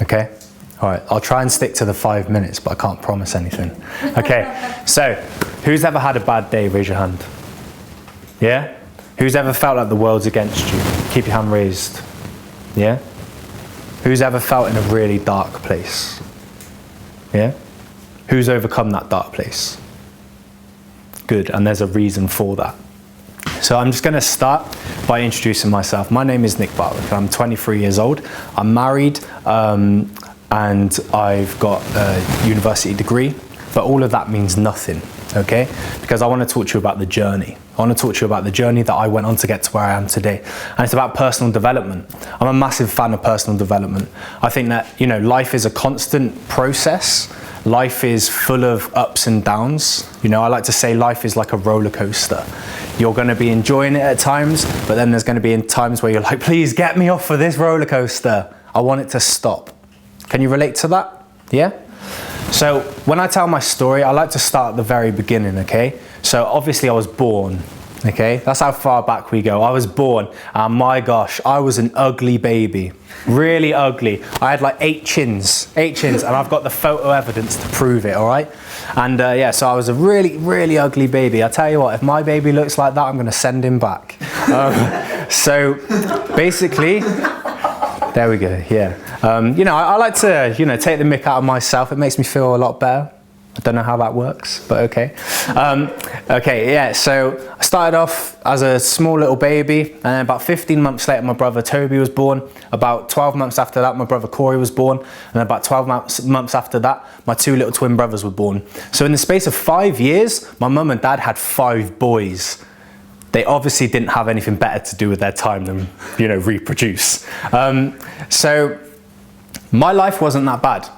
Okay? All right, I'll try and stick to the 5 minutes, but I can't promise anything. Okay, so who's ever had a bad day? Raise your hand. Yeah? Who's ever felt like the world's against you? Keep your hand raised. Yeah? Who's ever felt in a really dark place? Yeah? Who's overcome that dark place? Good, and there's a reason for that. So I'm just going to start by introducing myself. My name is Nick Barwick, and I'm 23 years old. I'm married, and I've got a university degree, but all of that means nothing, okay? Because I want to talk to you about the journey. I want to talk to you about the journey that I went on to get to where I am today. And it's about personal development. I'm a massive fan of personal development. I think that, you know, life is a constant process. Life is full of ups and downs. You know, I like to say life is like a roller coaster. You're going to be enjoying it at times, but then there's going to be times where you're like, please get me off of this roller coaster. I want it to stop. Can you relate to that? Yeah? So when I tell my story, I like to start at the very beginning, okay? So obviously I was born, okay? That's how far back we go. I was born, and my gosh, I was an ugly baby. Really ugly. I had like 8 chins, and I've got the photo evidence to prove it, all right? And yeah, so I was a really, really ugly baby. I tell you what, if my baby looks like that, I'm gonna send him back. So basically, there we go, yeah. You know, I like to, you know, take the mick out of myself. It makes me feel a lot better. I don't know how that works, but okay. Okay, yeah, so I started off as a small little baby, and then about 15 months later, my brother Toby was born. About 12 months after that, my brother Corey was born. And then about 12 months after that, my 2 little twin brothers were born. So in the space of 5 years, my mum and dad had 5 boys. They obviously didn't have anything better to do with their time than, you know, reproduce. So my life wasn't that bad.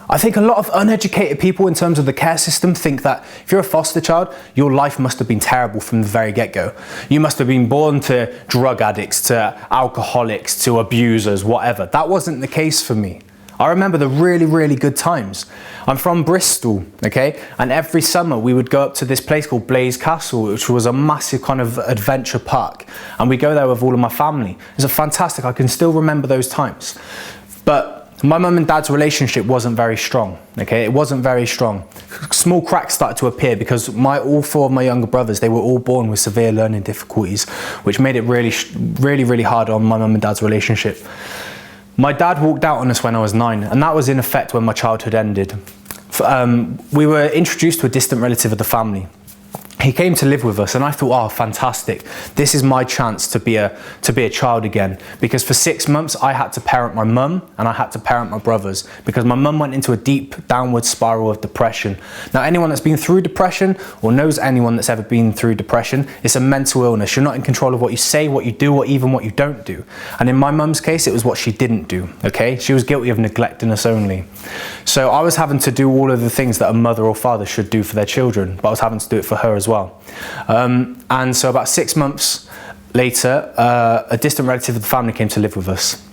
I think a lot of uneducated people in terms of the care system think that if you're a foster child, your life must have been terrible from the very get-go. You must have been born to drug addicts, to alcoholics, to abusers, whatever. That wasn't the case for me. I remember the really, really good times. I'm from Bristol, okay? And every summer we would go up to this place called Blaze Castle, which was a massive kind of adventure park. And we go there with all of my family. It was fantastic. I can still remember those times. But my mum and dad's relationship wasn't very strong, okay? It wasn't very strong. Small cracks started to appear because all 4 of my younger brothers, they were all born with severe learning difficulties, which made it really hard on my mum and dad's relationship. My dad walked out on us when I was 9, and that was in effect when my childhood ended. We were introduced to a distant relative of the family. He came to live with us, and I thought, oh, fantastic. This is my chance to be a child again. Because for 6 months, I had to parent my mum and I had to parent my brothers because my mum went into a deep downward spiral of depression. Now, anyone that's been through depression or knows anyone that's ever been through depression, it's a mental illness. You're not in control of what you say, what you do, or even what you don't do. And in my mum's case, it was what she didn't do, okay? She was guilty of neglecting us only. So I was having to do all of the things that a mother or father should do for their children, but I was having to do it for her as well. And so about 6 months later, a distant relative of the family came to live with us,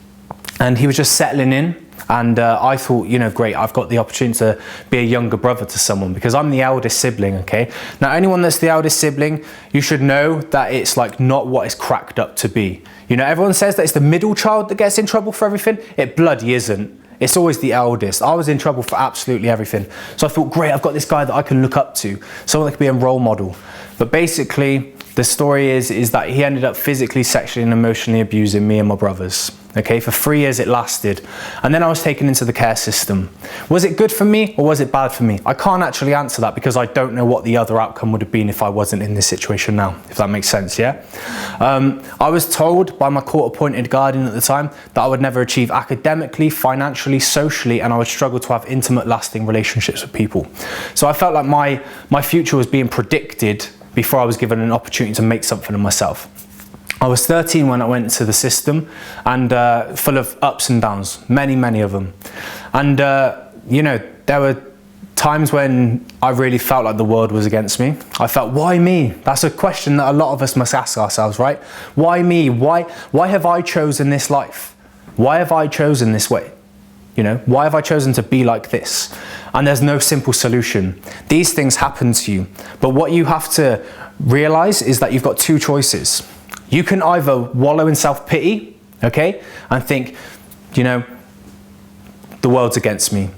and he was just settling in. And I thought, you know, great, I've got the opportunity to be a younger brother to someone because I'm the eldest sibling, okay? Now, anyone that's the eldest sibling, you should know that it's like not what it's cracked up to be. You know, everyone says that it's the middle child that gets in trouble for everything. It bloody isn't. It's always the eldest. I was in trouble for absolutely everything. So I thought, great, I've got this guy that I can look up to, someone that could be a role model. But basically, the story is that he ended up physically, sexually, and emotionally abusing me and my brothers. Okay, for 3 years it lasted. And then I was taken into the care system. Was it good for me or was it bad for me? I can't actually answer that because I don't know what the other outcome would have been if I wasn't in this situation now, if that makes sense, yeah? I was told by my court-appointed guardian at the time that I would never achieve academically, financially, socially, and I would struggle to have intimate, lasting relationships with people. So I felt like my future was being predicted before I was given an opportunity to make something of myself. I was 13 when I went into the system, and full of ups and downs, many of them. And you know, there were times when I really felt like the world was against me. I felt, why me? That's a question that a lot of us must ask ourselves, right? Why me? Why have I chosen this life? Why have I chosen this way? You know, why have I chosen to be like this? And there's no simple solution. These things happen to you. But what you have to realize is that you've got 2 choices. You can either wallow in self-pity, okay, and think, you know, the world's against me.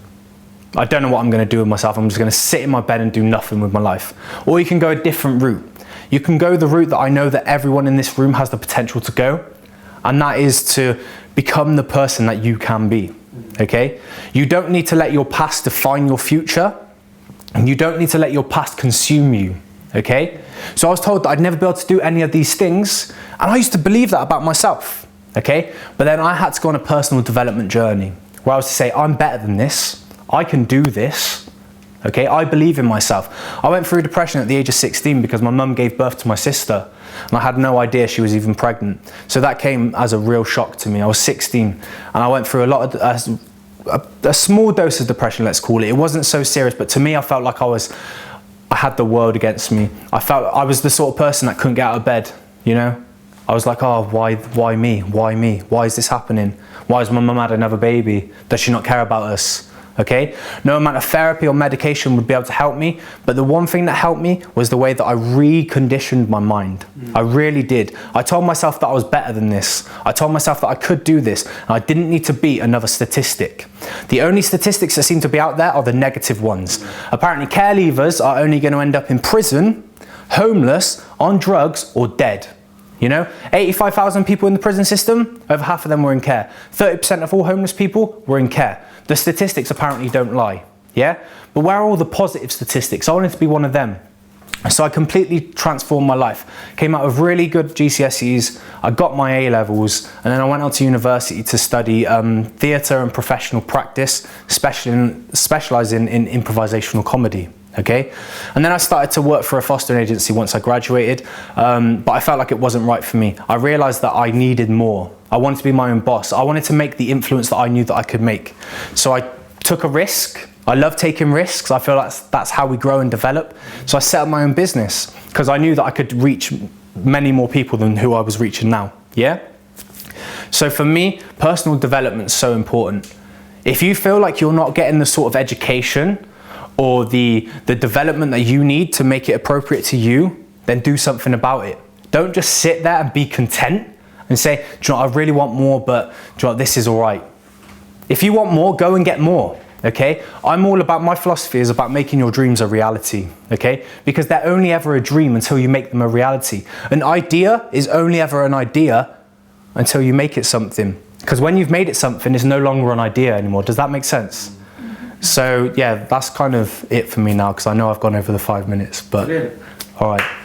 I don't know what I'm going to do with myself. I'm just going to sit in my bed and do nothing with my life. Or you can go a different route. You can go the route that I know that everyone in this room has the potential to go, and that is to become the person that you can be, okay? You don't need to let your past define your future, and you don't need to let your past consume you, okay? So I was told that I'd never be able to do any of these things, and I used to believe that about myself, okay? But then I had to go on a personal development journey, where I was to say, I'm better than this, I can do this, okay? I believe in myself. I went through depression at the age of 16 because my mum gave birth to my sister, and I had no idea she was even pregnant. So that came as a real shock to me. I was 16, and I went through a lot of, a small dose of depression, let's call it. It wasn't so serious, but to me, I felt like I had the world against me. I felt I was the sort of person that couldn't get out of bed, you know? I was like, oh, why me? Why me? Why is this happening? Why has my mum had another baby? Does she not care about us? Okay, no amount of therapy or medication would be able to help me, but the one thing that helped me was the way that I reconditioned my mind. I really did. I told myself that I was better than this. I told myself that I could do this, and I didn't need to beat another statistic. The only statistics that seem to be out there are the negative ones. Apparently care leavers are only going to end up in prison, homeless, on drugs, or dead. You know, 85,000 people in the prison system, over half of them were in care. 30% of all homeless people were in care. The statistics apparently don't lie, yeah? But where are all the positive statistics? I wanted to be one of them. So I completely transformed my life. Came out with really good GCSEs, I got my A-levels, and then I went on to university to study theatre and professional practice, specialising in improvisational comedy. Okay, and then I started to work for a fostering agency once I graduated, but I felt like it wasn't right for me. I realised that I needed more. I wanted to be my own boss. I wanted to make the influence that I knew that I could make. So I took a risk. I love taking risks. I feel like that's how we grow and develop. So I set up my own business because I knew that I could reach many more people than who I was reaching now. Yeah. So for me, personal development is so important. If you feel like you're not getting the sort of education or the development that you need to make it appropriate to you, then do something about it. Don't just sit there and be content and say, do you know what, I really want more, but do you know what, this is all right. If you want more, go and get more, okay? I'm all about, my philosophy is about making your dreams a reality, okay? Because they're only ever a dream until you make them a reality. An idea is only ever an idea until you make it something. Because when you've made it something, it's no longer an idea anymore. Does that make sense? So yeah, that's kind of it for me now, because I know I've gone over the 5 minutes, but all right.